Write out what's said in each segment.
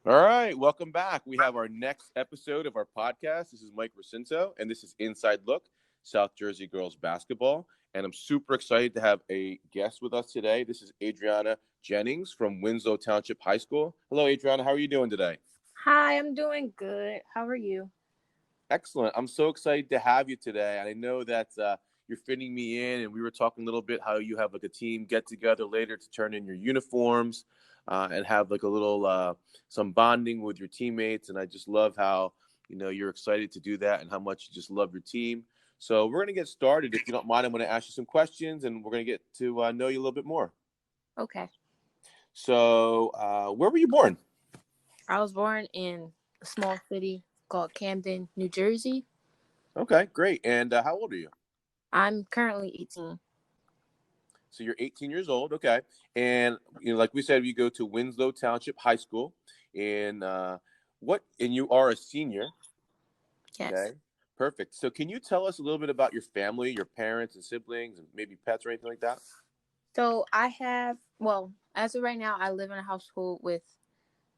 All right, welcome back. We have our next episode of our podcast. This is Mike Recinto, and this is Inside Look, South Jersey Girls Basketball. And I'm super excited to have a guest with us today. This is Adriyana Jennings from Winslow Township High School. Hello, Adriana. How are you doing today? Hi, I'm doing good. How are you? Excellent. I'm so excited to have you today. And I know that you're fitting me in, and we were talking a little bit how you have like a team get together later to turn in your uniforms and have like a little some bonding with your teammates. And I just love how you're excited to do that and how much you just love your team. So we're gonna get started. If you don't mind, I'm gonna ask you some questions, and we're gonna get to know you a little bit more. Okay. So, where were you born? I was born in a small city called Camden, New Jersey. Okay, great. And how old are you? I'm currently 18. So you're 18 years old, okay. And like we said, you go to Winslow Township High School, and and you are a senior, Yes. okay? Perfect. So can you tell us a little bit about your family, your parents and siblings, and maybe pets or anything like that? So as of right now, I live in a household with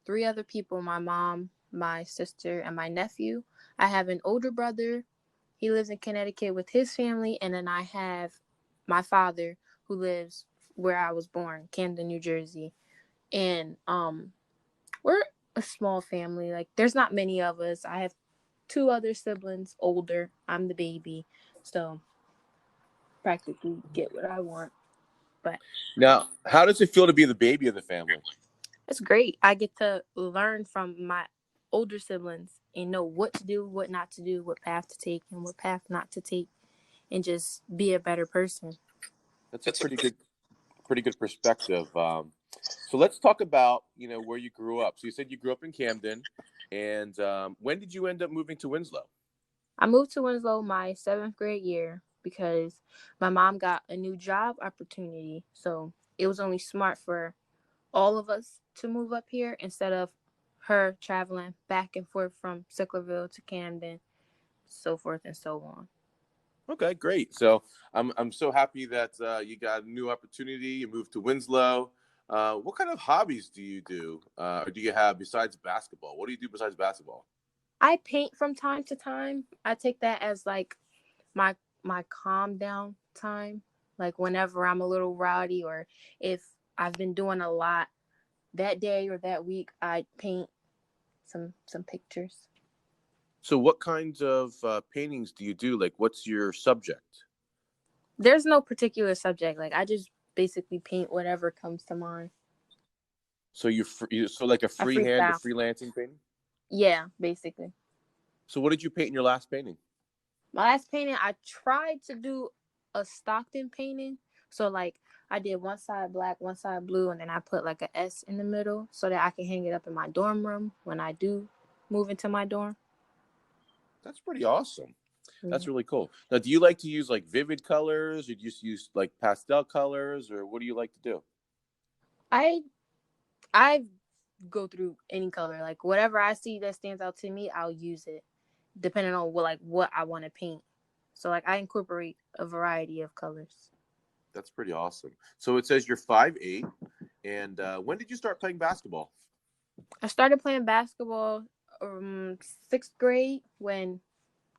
three other people: my mom, my sister, and my nephew. I have an older brother. He lives in Connecticut with his family, and then I have my father who lives where I was born, Camden, New Jersey. And we're a small family. Like there's not many of us. I have two other siblings, older. I'm the baby. So practically get what I want. But Now, how does it feel to be the baby of the family? it's great. I get to learn from my older siblings and know what to do, what not to do, what path to take and what path not to take, and just be a better person. That's a pretty good perspective. So let's talk about where you grew up. So you said you grew up in Camden, and when did you end up moving to Winslow? I moved to Winslow my seventh grade year because my mom got a new job opportunity. So it was only smart for all of us to move up here instead of her traveling back and forth from Sicklerville to Camden, so forth and so on. Okay, great. So I'm so happy that you got a new opportunity. You moved to Winslow. What kind of hobbies do you do, or do you have besides basketball? What do you do besides basketball? I paint from time to time. I take that as like my my calm down time. Like whenever I'm a little rowdy or if I've been doing a lot that day or that week, I paint some pictures. So what kinds of paintings do you do? Like, what's your subject? There's no particular subject. Like I just basically paint whatever comes to mind. So so like a I freehand or freestyle. freelancing painting. Yeah, basically. So what did you paint in your last painting? My last painting, I tried to do a Stockton painting. So like I did one side black, one side blue, and then I put like a S in the middle so that I can hang it up in my dorm room when I do move into my dorm. That's pretty awesome. Yeah. That's really cool. Now, do you like to use like vivid colors, or do you just use like pastel colors, or what do you like to do? I I go through any color. Like whatever I see that stands out to me, I'll use it depending on what I want to paint. So like I incorporate a variety of colors. That's pretty awesome. So it says you're 5'8", and when did you start playing basketball? I started playing basketball sixth grade when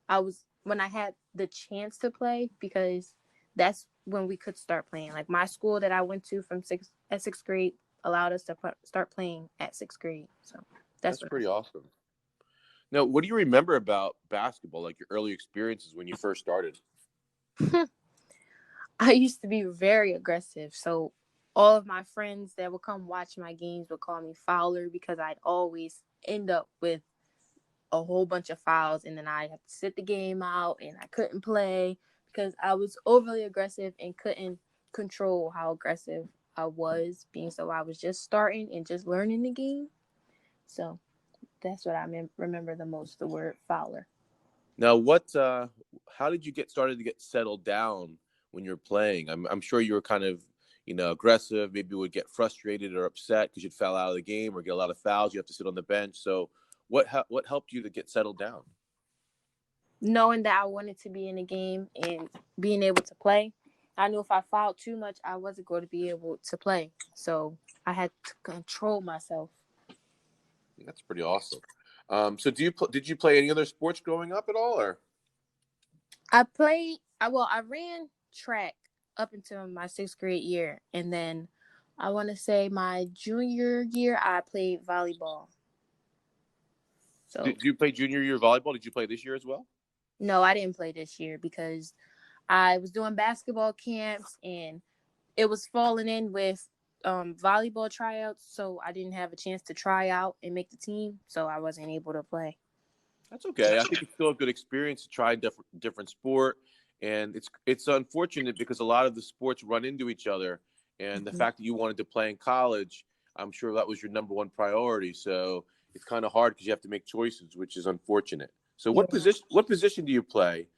I had the chance to play because that's when we could start playing. Like my school that I went to from sixth grade allowed us to start playing at sixth grade. So that's That's when pretty awesome. Now, what do you remember about basketball, like your early experiences when you first started? I used to be very aggressive. So all of my friends that would come watch my games would call me Fowler because I'd always end up with a whole bunch of fouls and then I had to sit the game out and I couldn't play because I was overly aggressive and couldn't control how aggressive I was being so I was just starting and just learning the game. So that's what I remember the most, the word Fowler. Now, how did you get started to get settled down when you were playing? I'm sure you were kind of, aggressive. Maybe you would get frustrated or upset because you'd foul out of the game or get a lot of fouls. You have to sit on the bench. So, what helped you to get settled down? Knowing that I wanted to be in the game and being able to play. I knew if I fouled too much, I wasn't going to be able to play. So I had to control myself. That's pretty awesome. So did you play any other sports growing up at all, or? I ran track up until my sixth grade year. And then I want to say my junior year, I played volleyball. So, Did you play junior year volleyball? Did you play this year as well? no, I didn't play this year because I was doing basketball camps and it was falling in with volleyball tryouts. So I didn't have a chance to try out and make the team. So I wasn't able to play. That's okay. I think it's still a good experience to try different sport, and it's unfortunate because a lot of the sports run into each other, and the Mhm. fact that you wanted to play in college, I'm sure that was your number one priority. So it's kind of hard because you have to make choices, which is unfortunate. So Yeah. what position do you play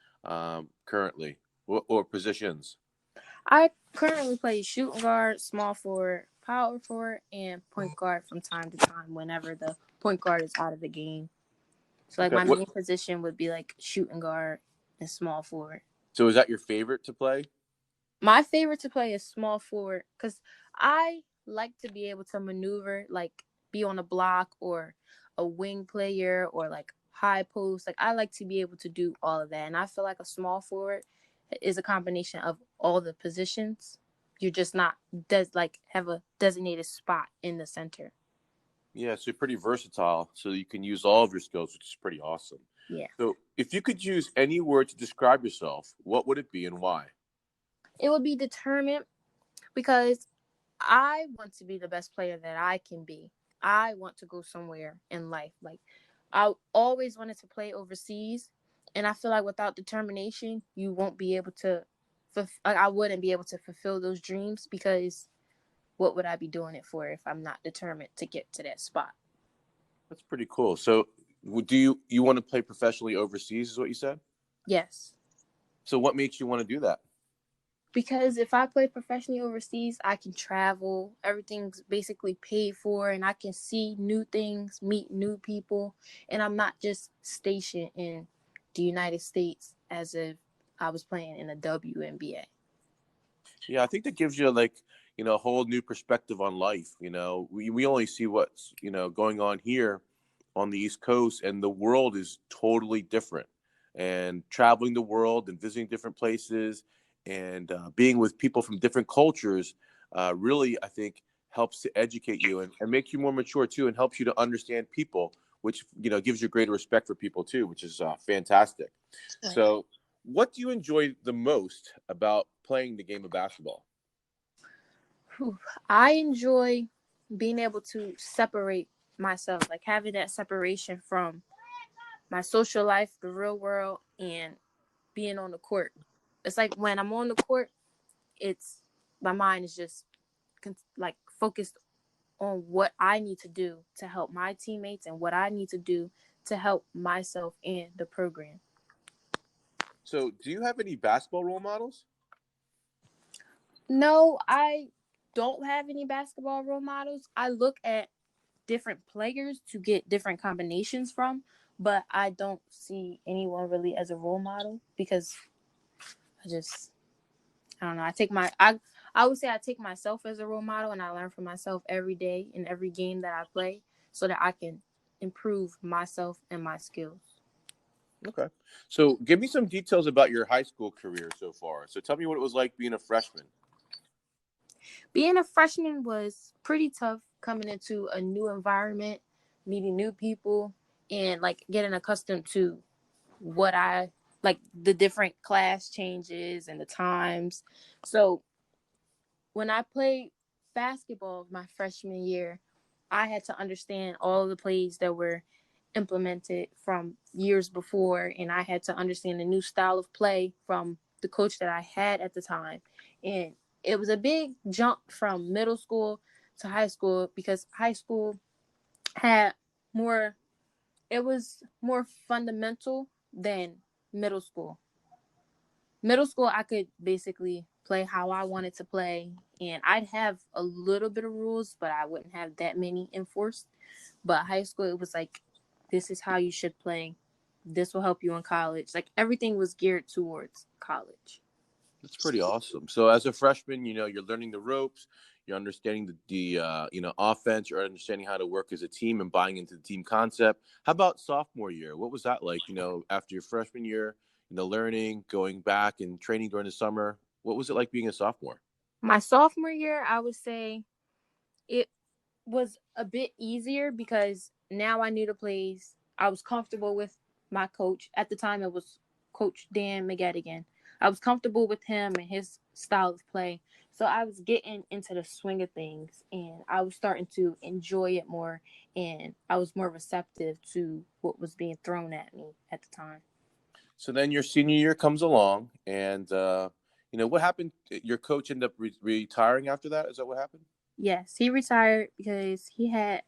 currently, or positions? I currently play shooting guard, small forward, power forward, and point guard from time to time whenever the point guard is out of the game. So like Okay. my main position would be like shooting guard and small forward. So is that your favorite to play? My favorite to play is small forward because I like to be able to maneuver, like be on a block or a wing player or like high post. Like I like to be able to do all of that. And I feel like a small forward is a combination of all the positions. You're just not does like have a designated spot in the center. Yeah, so you're pretty versatile, so you can use all of your skills, which is pretty awesome. Yeah. So, if you could use any word to describe yourself, what would it be and why? It would be determined because I want to be the best player that I can be. I want to go somewhere in life. Like I always wanted to play overseas, and I feel like without determination, you won't be able to. Like I wouldn't be able to fulfill those dreams because what would I be doing it for if I'm not determined to get to that spot? That's pretty cool. So, do you want to play professionally overseas? Is what you said. Yes. So, what makes you want to do that? Because if I play professionally overseas, I can travel. Everything's basically paid for, and I can see new things, meet new people, and I'm not just stationed in the United States as if I was playing in a WNBA. Yeah, I think that gives you a whole new perspective on life. We only see what's going on here on the East Coast, and the world is totally different. And traveling the world and visiting different places and being with people from different cultures really, I think, helps to educate you and make you more mature too, and helps you to understand people, which gives you greater respect for people too, which is fantastic. Right. So, what do you enjoy the most about playing the game of basketball? Whew. I enjoy being able to separate myself, like having that separation from my social life, the real world, and being on the court. It's like when I'm on the court, it's my mind is just like focused on what I need to do to help my teammates and what I need to do to help myself and the program. So, do you have any basketball role models? No, I don't have any basketball role models. I look at different players to get different combinations from, but I don't see anyone really as a role model because I just I don't know. I would say I take myself as a role model and I learn from myself every day in every game that I play so that I can improve myself and my skills. Okay. So, give me some details about your high school career so far. So, tell me what it was like being a freshman. Being a freshman was pretty tough coming into a new environment, meeting new people, and like getting accustomed to what I like the different class changes and the times. So when I played basketball my freshman year, I had to understand all of the plays that were implemented from years before, and I had to understand the new style of play from the coach that I had at the time. And it was a big jump from middle school to high school because high school had more, it was more fundamental than middle school. Middle school, I could basically play how I wanted to play, and I'd have a little bit of rules, but I wouldn't have that many enforced. But high school, it was like, this is how you should play. This will help you in college. Like everything was geared towards college. That's pretty awesome. So as a freshman, you're learning the ropes, you're understanding the offense, you're understanding how to work as a team and buying into the team concept. How about sophomore year? What was that like, after your freshman year, learning, going back and training during the summer? What was it like being a sophomore? My sophomore year, I would say it was a bit easier because now I knew the plays. I was comfortable with my coach. At the time, it was Coach Dan McGettigan. I was comfortable with him and his style of play. So I was getting into the swing of things and I was starting to enjoy it more. And I was more receptive to what was being thrown at me at the time. So then your senior year comes along and, what happened? Your coach ended up retiring after that. Is that what happened? Yes, he retired because he had,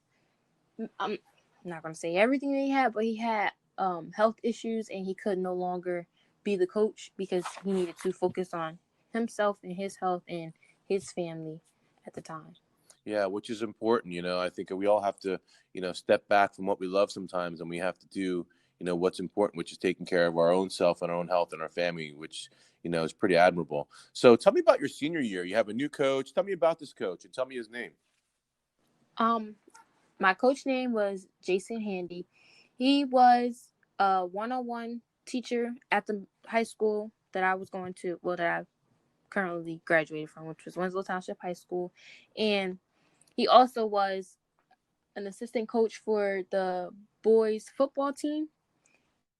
I'm not going to say everything that he had, but he had health issues and he could no longer be the coach because he needed to focus on himself and his health and his family at the time. Yeah, which is important. I think we all have to, step back from what we love sometimes, and we have to do, what's important, which is taking care of our own self and our own health and our family, which, is pretty admirable. So tell me about your senior year. You have a new coach. Tell me about this coach and tell me his name. Um, my coach name was Jason Handy. He was a one-on-one teacher at the high school that I was going to, well, that I currently graduated from, which was Winslow Township High School. And he also was an assistant coach for the boys football team.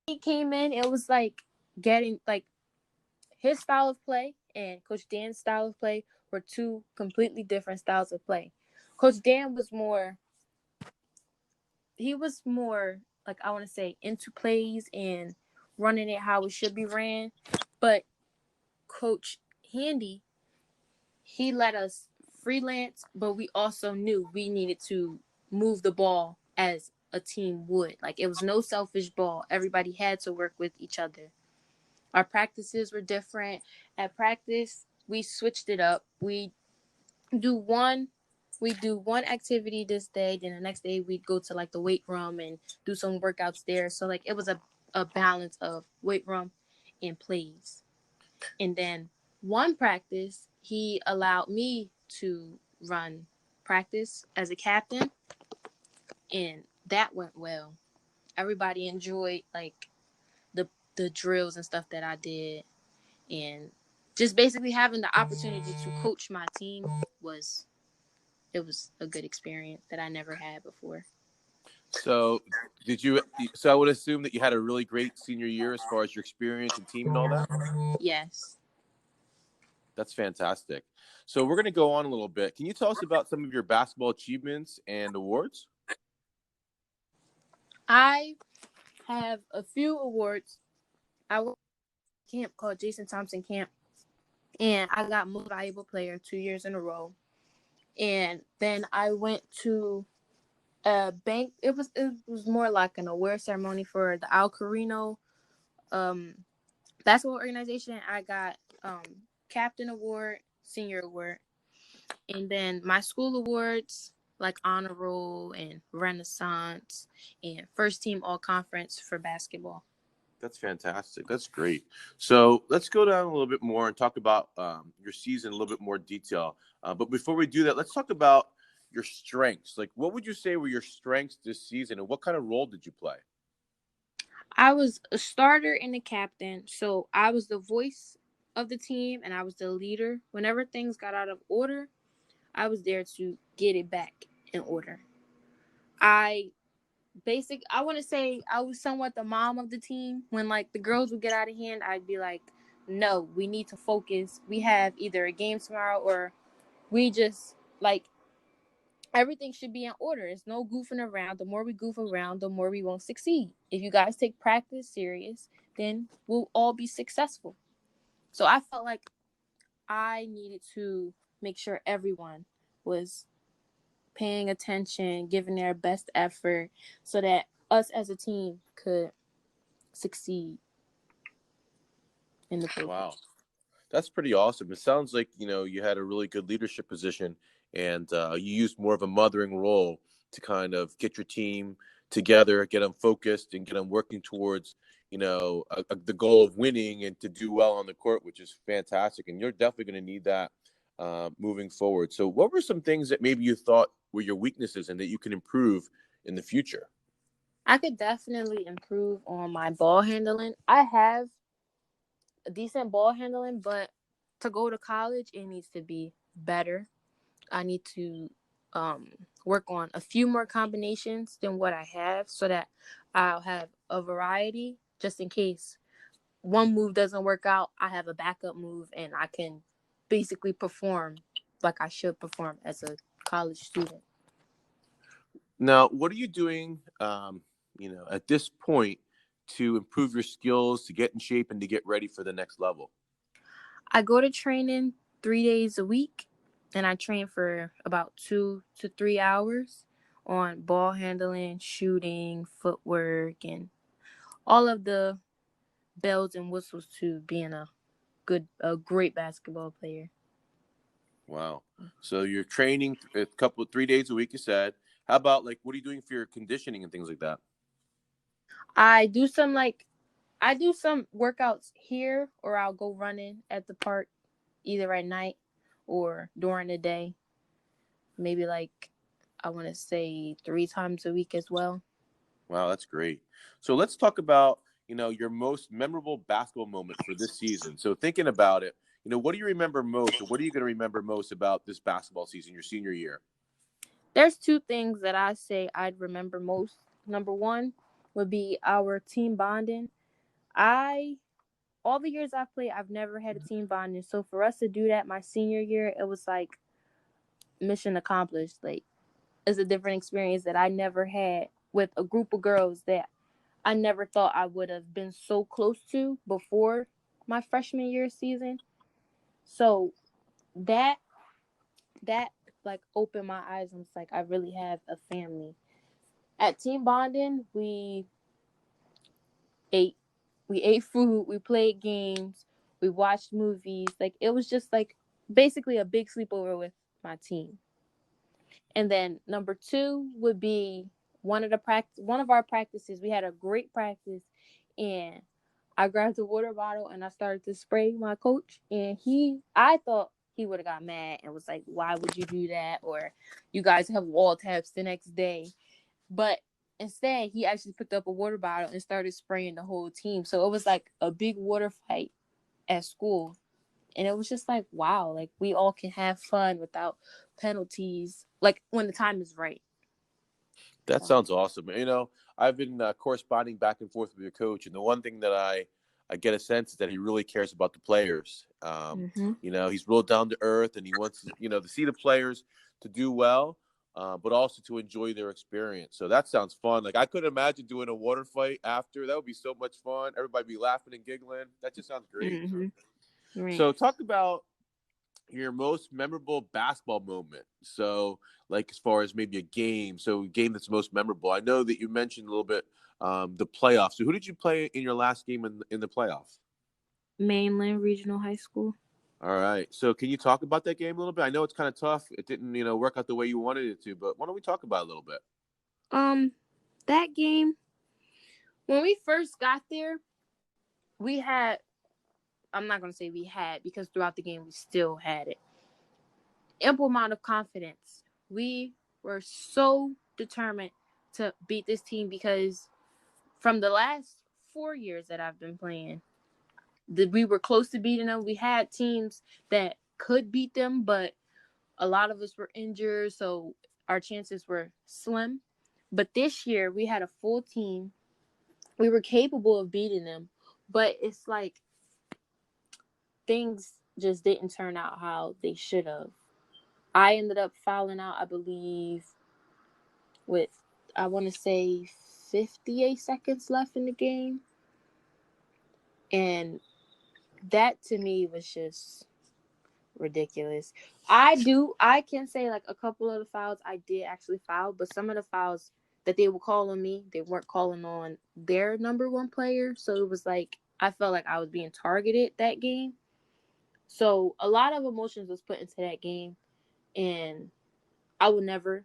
He came in, it was like getting like his style of play and Coach Dan's style of play were two completely different styles of play. Coach Dan was more like, I want to say, into plays and running it how it should be ran. But Coach Handy, he let us freelance, but we also knew we needed to move the ball as a team would. Like, it was no selfish ball. Everybody had to work with each other. Our practices were different. At practice, we switched it up. Do one we do one activity this day, then the next day we'd go to like the weight room and do some workouts there. So like it was a balance of weight room and plays. And then one practice, he allowed me to run practice as a captain, and that went well. Everybody enjoyed like the drills and stuff that I did, and just basically having the opportunity to coach my team was it was a good experience that I never had before. So so I would assume that you had a really great senior year as far as your experience and team and all that. Yes. That's fantastic. So we're going to go on a little bit. Can you tell us about some of your basketball achievements and awards? I have a few awards. I went to a camp called Jason Thompson Camp, and I got most valuable player 2 years in a row. And then I went to a bank. It was more like an award ceremony for the Al Carino um basketball organization. I got captain award, senior award, and then my school awards like honor roll and renaissance and first team all conference for basketball. That's fantastic. That's great. So let's go down a little bit more and talk about your season in a little bit more detail. But before we do that, let's talk about your strengths. Like, what would you say were your strengths this season, and what kind of role did you play? I was a starter and a captain, so I was the voice of the team and I was the leader. Whenever things got out of order, I was there to get it back in order. I I want to say I was somewhat the mom of the team. When like the girls would get out of hand, I'd be like, "No, we need to focus. We have either a game tomorrow or we just like everything should be in order. It's no goofing around. The more we goof around, the more we won't succeed. If you guys take practice serious, then we'll all be successful." So I felt like I needed to make sure everyone was paying attention, giving their best effort so that us as a team could succeed in the program. Wow. That's pretty awesome. It sounds like, you had a really good leadership position and you used more of a mothering role to kind of get your team together, get them focused and get them working towards, the goal of winning and to do well on the court, which is fantastic. And you're definitely going to need that moving forward. So what were some things that maybe you thought were your weaknesses and that you can improve in the future? I could definitely improve on my ball handling. I have a decent ball handling, but to go to college, it needs to be better. I need to work on a few more combinations than what I have so that I'll have a variety just in case one move doesn't work out. I have a backup move and I can basically perform like I should perform as a college student. Now, what are you doing, at this point to improve your skills, to get in shape, and to get ready for the next level? I go to training 3 days a week and I train for about 2 to 3 hours on ball handling, shooting, footwork, and all of the bells and whistles to being a great basketball player. Wow. So you're training 3 days a week, you said. How about what are you doing for your conditioning and things like that? I do some workouts here, or I'll go running at the park either at night or during the day. Maybe I want to say 3 times a week as well. Wow, that's great. So let's talk about, your most memorable basketball moment for this season. So thinking about it, what do you remember most, or what are you going to remember most about this basketball season, your senior year? There's two things that I say I'd remember most. Number one would be our team bonding. All the years I've played, I've never had a team bonding. So for us to do that my senior year, it was like mission accomplished. It's a different experience that I never had with a group of girls that I never thought I would have been so close to before my freshman year season. So that opened my eyes and it's like I really have a family. At team bonding, ate we ate food, we played games, we watched movies. It was just basically a big sleepover with my team. And then number two would be one of our practices. We had a great practice, and I grabbed a water bottle and I started to spray my coach. And I thought he would have got mad and was like, "Why would you do that?" Or "You guys have wall taps the next day." But instead, he actually picked up a water bottle and started spraying the whole team. So it was like a big water fight at school. And it was just like, wow, we all can have fun without penalties, when the time is right. That So. sounds awesome. I've been corresponding back and forth with your coach, and the one thing that I get a sense is that he really cares about the players. Mm-hmm. He's real down to earth, and he wants to see the players to do well, but also to enjoy their experience. So that sounds fun. I could imagine doing a water fight after. That would be so much fun. Everybody be laughing and giggling. That just sounds great. Mm-hmm. Right. So talk about your most memorable basketball moment. So, as far as maybe a game that's most memorable. I know that you mentioned a little bit the playoffs. So, who did you play in your last game in the playoffs? Mainland Regional High School. All right. So, can you talk about that game a little bit? I know it's kind of tough. It didn't, work out the way you wanted it to, but why don't we talk about it a little bit? That game, when we first got there, we had, I'm not going to say we had, because throughout the game we still had it, ample amount of confidence. We were so determined to beat this team because from the last 4 years that I've been playing, we were close to beating them. We had teams that could beat them, but a lot of us were injured, so our chances were slim. But this year, we had a full team. We were capable of beating them, but it's like things just didn't turn out how they should have. I ended up fouling out, I believe, with, I want to say, 58 seconds left in the game. And that to me was just ridiculous. I can say a couple of the fouls I did actually foul, but some of the fouls that they would call on me, they weren't calling on their number one player. So it was I felt like I was being targeted that game. So a lot of emotions was put into that game, and I will never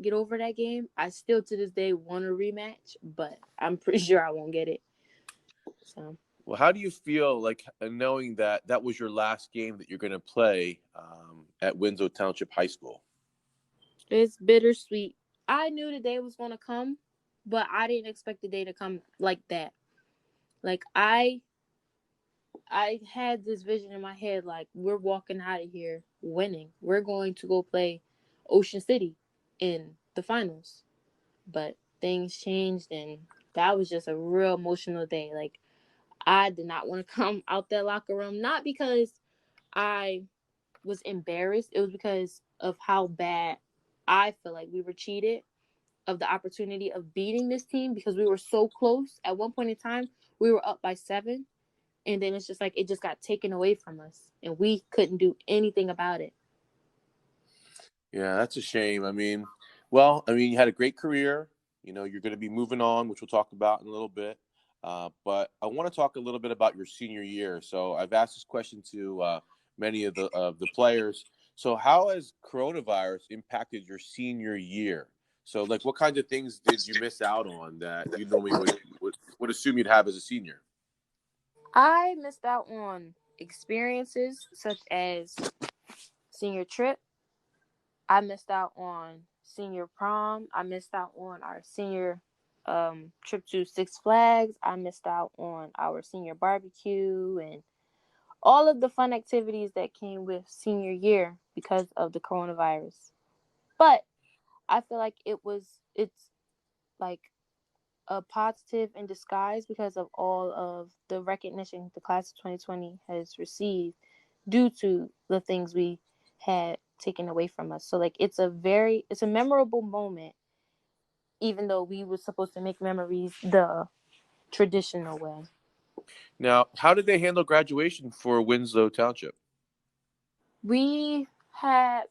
get over that game. I still to this day want a rematch, but I'm pretty sure I won't get it. So, Well, how do you feel like knowing that that was your last game that you're going to play at Winslow Township High School? it's bittersweet. I knew the day was going to come, but I didn't expect the day to come like that. Like I had this vision in my head, like we're walking out of here winning. We're going to go play Ocean City in the finals. But things changed, and that was just a real emotional day. Like I did not want to come out that locker room, not because I was embarrassed. It was because of how bad I feel like we were cheated of the opportunity of beating this team, because we were so close. At one point in time, we were up by 7, and then it's just like it just got taken away from us, and we couldn't do anything about it. Yeah, that's a shame. I mean, you had a great career. You're going to be moving on, which we'll talk about in a little bit. But I want to talk a little bit about your senior year. So I've asked this question to many of the players. So how has coronavirus impacted your senior year? So, like, what kinds of things did you miss out on that you normally would assume you'd have as a senior? I missed out on experiences such as senior trip. I missed out on senior prom. I missed out on our senior trip to Six Flags. I missed out on our senior barbecue and all of the fun activities that came with senior year because of the coronavirus. But I feel like it's like a positive in disguise because of all of the recognition the class of 2020 has received due to the things we had taken away from us. So like it's a memorable moment, even though we were supposed to make memories the traditional way. Now, how did they handle graduation for Winslow Township? We had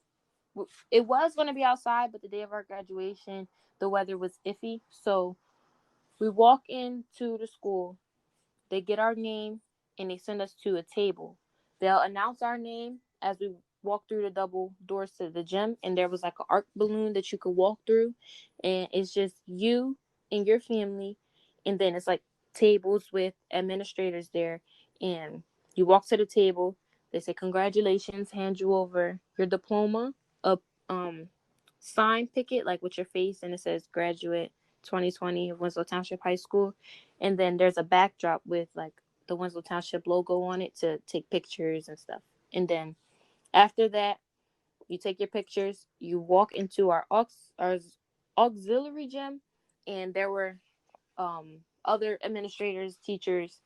it was going to be outside, but the day of our graduation the weather was iffy, so we walk into the school. They get our name and they send us to a table. They'll announce our name as we walk through the double doors to the gym, and there was like an arc balloon that you could walk through, and it's just you and your family, and then it's like tables with administrators there, and you walk to the table. They say congratulations, hand you over your diploma, a sign picket like with your face, and it says graduate 2020 of Winslow Township High School, and then there's a backdrop with like the Winslow Township logo on it to take pictures and stuff. And then after that, you take your pictures, you walk into our auxiliary gym, and there were other administrators, teachers.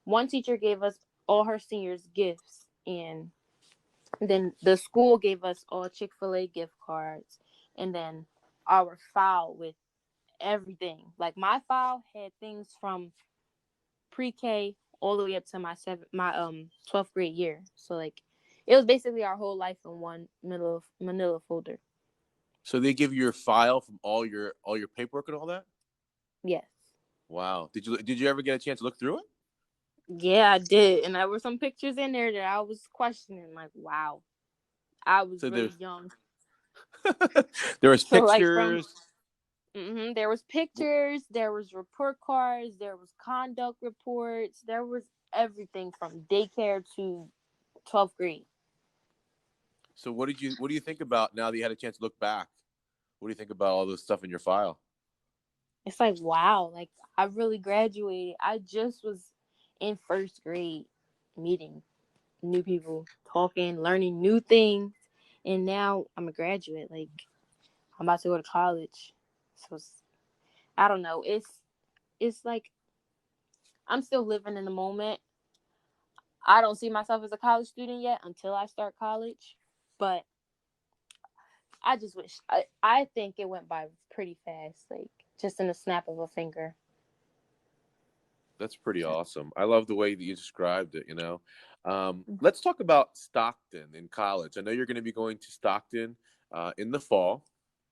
One teacher gave us all her seniors gifts, and then the school gave us all Chick-fil-A gift cards, and then our file with everything. Like my file had things from pre-K all the way up to my 12th grade year. So like it was basically our whole life in one manila folder. So they give you your file from all your paperwork and all that? Yes. Wow. Did you ever get a chance to look through it? Yeah, I did. And there were some pictures in there that I was questioning, like, wow. I was So really there's young. there was So like from pictures. there was pictures, there was report cards, there was conduct reports, there was everything from daycare to 12th grade. So what do you think about now that you had a chance to look back? What do you think about all this stuff in your file? It's like, wow, like I really graduated. I just was in first grade meeting new people, talking, learning new things, and now I'm a graduate. Like I'm about to go to college. So I don't know. It's like I'm still living in the moment. I don't see myself as a college student yet until I start college, but I just wish I think it went by pretty fast, like just in a snap of a finger. That's pretty awesome. I love the way that you described it. Let's talk about Stockton in college. I know you're going to be going to Stockton in the fall,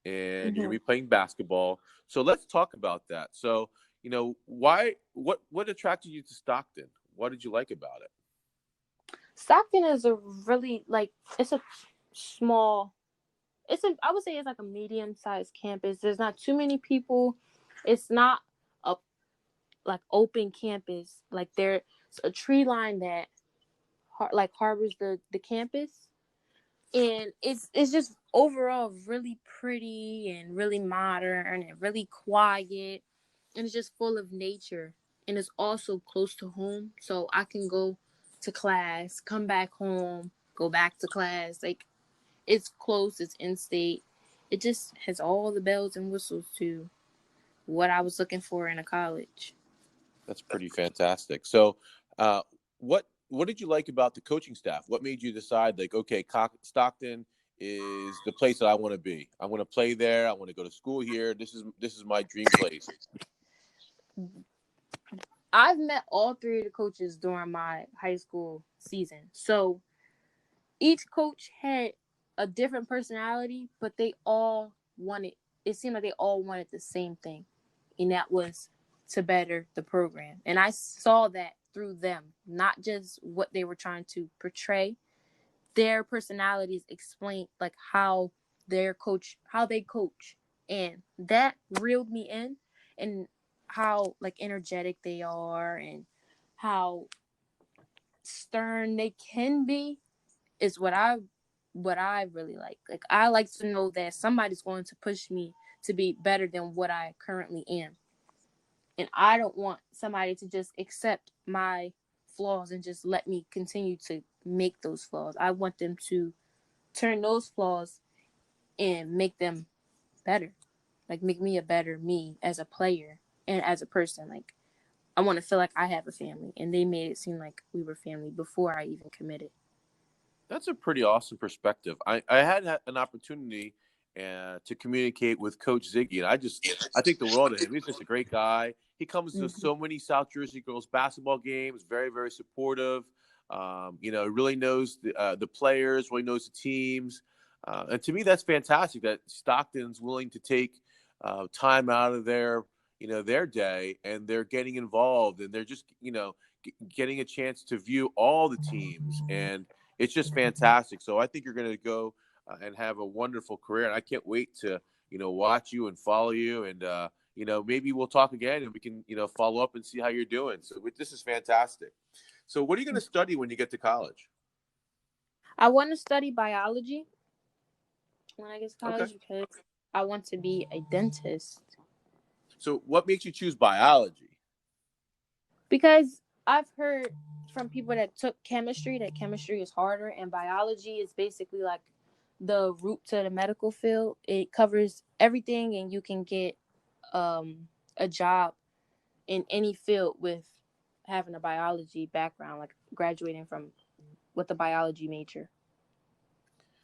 and you're going Mm-hmm. to be playing basketball. So let's talk about that. So, why? What attracted you to Stockton? What did you like about it? Stockton is a really like it's a small. I would say it's like a medium sized campus. There's not too many people. It's not a like open campus. Like there's a tree line that like harbors the campus, and it's just overall really pretty and really modern and really quiet, and it's just full of nature, and it's also close to home, so I can go to class, come back home, go back to class. Like it's close, it's in state. It just has all the bells and whistles to what I was looking for in a college. That's pretty fantastic. So, what did you like about the coaching staff? What made you decide, like, okay, Stockton is the place that I want to be. I want to play there. I want to go to school here. This is my dream place. I've met all three of the coaches during my high school season. So each coach had a different personality, but they all wanted, it seemed like they all wanted the same thing. And that was to better the program. And I saw that through them, not just what they were trying to portray. Their personalities explain like how they coach. And that reeled me in, and how like energetic they are and how stern they can be is what I really like. Like I like to know that somebody's going to push me to be better than what I currently am. And I don't want somebody to just accept my flaws and just let me continue to make those flaws. I want them to turn those flaws and make them better. Like make me a better me as a player and as a person. Like I want to feel like I have a family, and they made it seem like we were family before I even committed. That's a pretty awesome perspective. I had an opportunity to communicate with Coach Ziggy, and I think the world of him. He's just a great guy. He comes to Mm-hmm. so many South Jersey girls basketball games. Very, very supportive. Really knows the players, really knows the teams, and to me, that's fantastic. That Stockton's willing to take time out of their day, and they're getting involved, and they're just getting a chance to view all the teams, and it's just fantastic. So I think you're going to go and have a wonderful career, and I can't wait to watch you and follow you, and maybe we'll talk again, and we can follow up and see how you're doing. So this is fantastic. So what are you going to study when you get to college? I want to study biology when I get to Okay. college because I want to be a dentist. So what makes you choose biology? Because I've heard from people that took chemistry that chemistry is harder, and biology is basically like the route to the medical field. It covers everything, and you can get a job in any field with having a biology background, like graduating from with a biology major.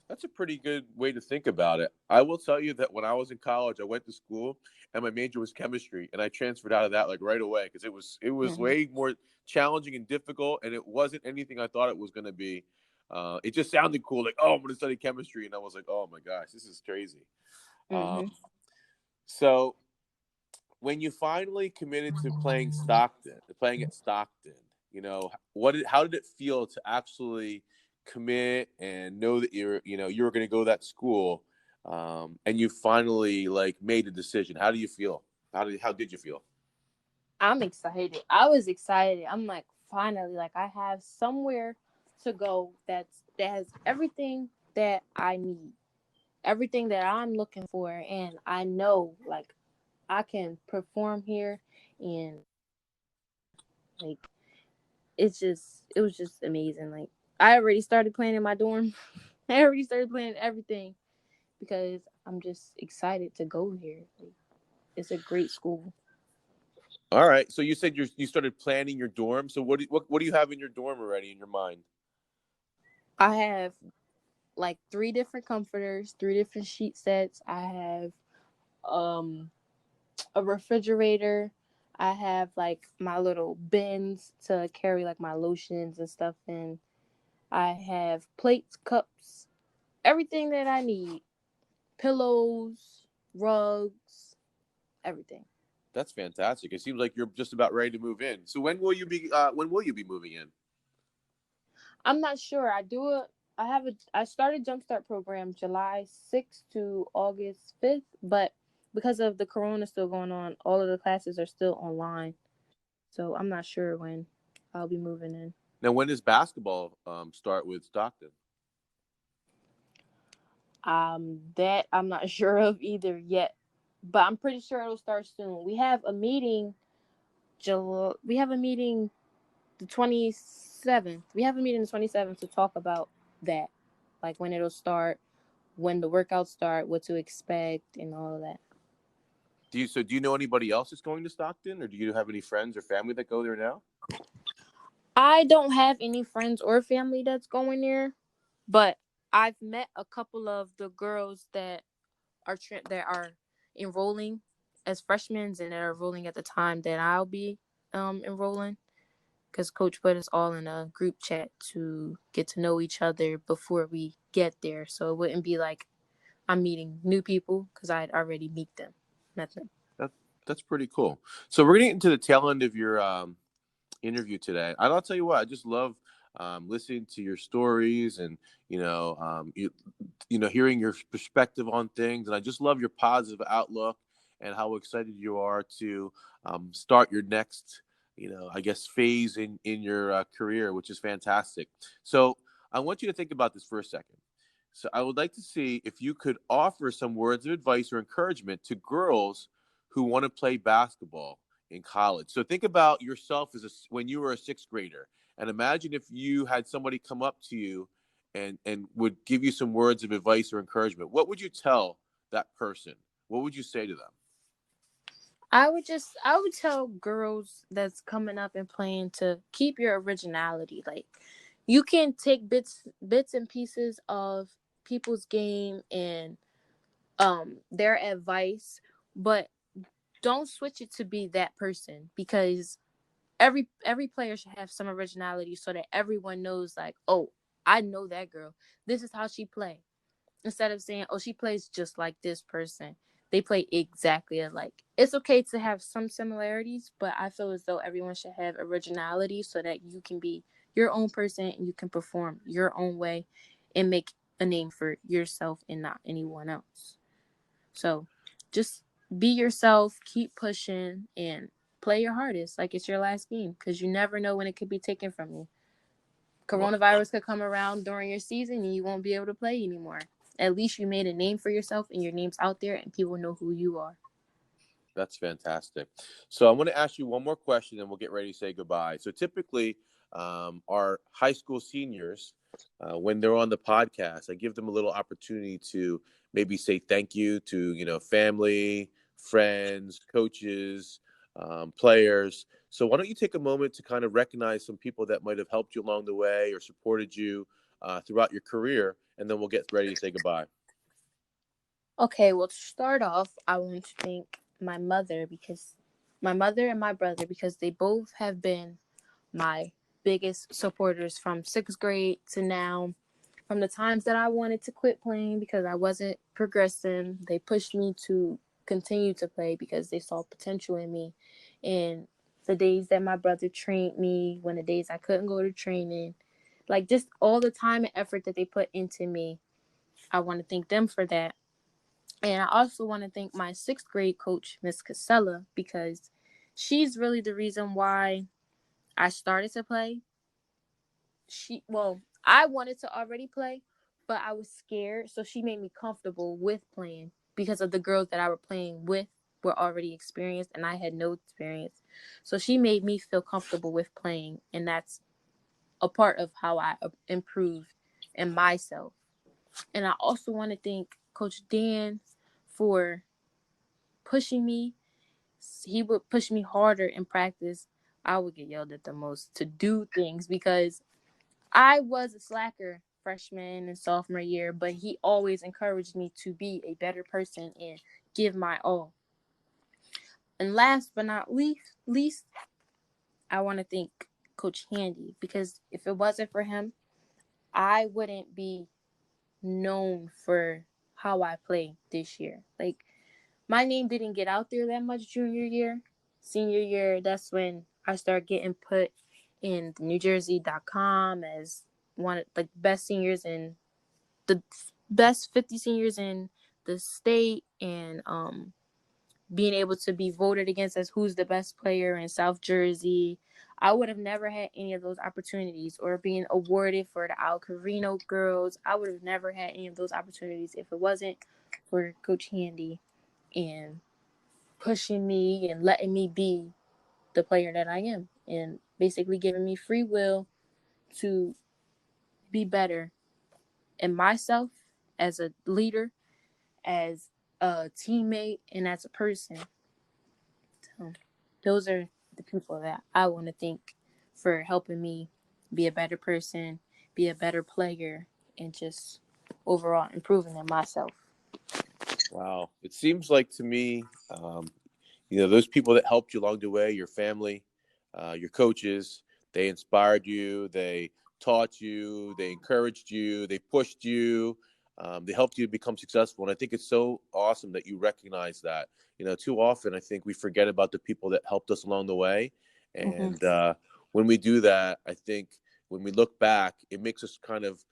That's a pretty good way to think about it. I will tell you that when I was in college, I went to school and my major was chemistry, and I transferred out of that like right away because it was Mm-hmm. way more challenging and difficult, and it wasn't anything I thought it was going to be. It just sounded cool, like, oh, I'm going to study chemistry, and I was like, oh my gosh, this is crazy. Um, Mm-hmm. so when you finally committed to playing at Stockton, how did it feel to actually commit and know that you were going to go to that school, and you finally like made a decision? How do you feel? How did you feel? I'm excited. I was excited. I'm like, finally, like I have somewhere to go that has everything that I need, everything that I'm looking for, and I know like I can perform here, and like it was just amazing. Like I already started planning my dorm. I already started planning everything because I'm just excited to go here. Like, it's a great school. All right. So you said you started planning your dorm. So what do you have in your dorm already in your mind? I have like three different comforters, three different sheet sets. I have um a refrigerator. I have like my little bins to carry like my lotions and stuff in. I have plates, cups, everything that I need. Pillows, rugs, everything. That's fantastic. It seems like you're just about ready to move in. So when will you be moving in? I'm not sure. I started Jumpstart program July 6th to August 5th, but because of the corona still going on, all of the classes are still online. So I'm not sure when I'll be moving in. Now, when does basketball start with Stockton? That I'm not sure of either yet, but I'm pretty sure it'll start soon. We have a meeting. We have a meeting the 27th. We have a meeting the 27th to talk about that, like when it'll start, when the workouts start, what to expect, and all of that. Do you know anybody else that's going to Stockton, or do you have any friends or family that go there now? I don't have any friends or family that's going there, but I've met a couple of the girls that that are enrolling as freshmen and that are enrolling at the time that I'll be enrolling, because Coach put us all in a group chat to get to know each other before we get there, so it wouldn't be like I'm meeting new people because I'd already meet them. Nothing. That, that's pretty cool. So we're getting into the tail end of your interview today. I'll tell you what, I just love listening to your stories and hearing your perspective on things, and I just love your positive outlook and how excited you are to start your next I guess phase in your career, which is fantastic. So I want you to think about this for a second. So I would like to see if you could offer some words of advice or encouragement to girls who want to play basketball in college. So think about yourself when you were a sixth grader, and imagine if you had somebody come up to you and would give you some words of advice or encouragement. What would you tell that person? What would you say to them? I would tell girls that's coming up and playing to keep your originality. Like, you can take bits and pieces of people's game and their advice, but don't switch it to be that person, because every player should have some originality so that everyone knows, like, oh, I know that girl. This is how she play. Instead of saying, oh, she plays just like this person. They play exactly alike. It's okay to have some similarities, but I feel as though everyone should have originality so that you can be your own person and you can perform your own way and make a name for yourself and not anyone else. So just be yourself, keep pushing, and play your hardest like it's your last game, because you never know when it could be taken from you. Well, Coronavirus could come around during your season and you won't be able to play anymore. At least you made a name for yourself and your name's out there and people know who you are. that's fantastic. So I want to ask you one more question, and we'll get ready to say goodbye. So typically, our high school seniors, when they're on the podcast, I give them a little opportunity to maybe say thank you to family, friends, coaches, players. So why don't you take a moment to kind of recognize some people that might have helped you along the way or supported you throughout your career, and then we'll get ready to say goodbye. Okay, well, to start off, I want to thank my mother and my brother, because they both have been my biggest supporters from sixth grade to now. From the times that I wanted to quit playing because I wasn't progressing, they pushed me to continue to play because they saw potential in me. And the days that my brother trained me, when the days I couldn't go to training, like just all the time and effort that they put into me, I want to thank them for that. And I also want to thank my sixth grade coach, Miss Casella, because she's really the reason why I started to play. I wanted to already play, but I was scared, so she made me comfortable with playing because of the girls that I were playing with were already experienced and I had no experience. So she made me feel comfortable with playing, and that's a part of how I improved in myself. And I also want to thank Coach Dan for pushing me. He would push me harder in practice. I would get yelled at the most to do things because I was a slacker freshman and sophomore year, but he always encouraged me to be a better person and give my all. And last but not least, I want to thank Coach Handy, because if it wasn't for him, I wouldn't be known for how I play this year. Like, my name didn't get out there that much junior year. Senior year, that's when I started getting put in the NewJersey.com as one of the best seniors in the best 50 seniors in the state, and being able to be voted against as who's the best player in South Jersey. I would have never had any of those opportunities, or being awarded for the Al Carino girls. I would have never had any of those opportunities if it wasn't for Coach Handy and pushing me and letting me be the player that I am, and basically giving me free will to be better in myself as a leader, as a teammate, and as a person. So those are the people that I want to thank for helping me be a better person, be a better player, and just overall improving in myself. Wow. It seems like to me, those people that helped you along the way, your family, your coaches, they inspired you, they taught you, they encouraged you, they pushed you, they helped you become successful. And I think it's so awesome that you recognize that. Too often I think we forget about the people that helped us along the way. And when we do that, I think when we look back, it makes us kind of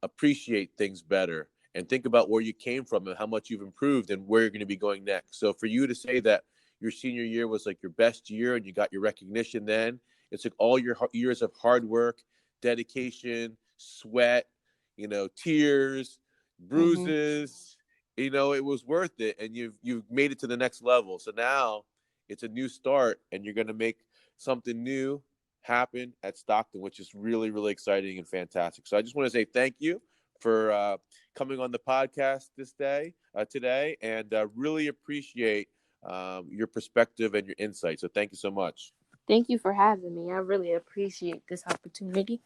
appreciate things better and think about where you came from and how much you've improved and where you're going to be going next. So for you to say that your senior year was like your best year and you got your recognition then, it's like all your years of hard work, dedication, sweat, tears, bruises, it was worth it. And you've made it to the next level. So now it's a new start and you're going to make something new happen at Stockton, which is really, really exciting and fantastic. So I just want to say thank you for coming on the podcast today, and really appreciate your perspective and your insight. So thank you so much. Thank you for having me. I really appreciate this opportunity.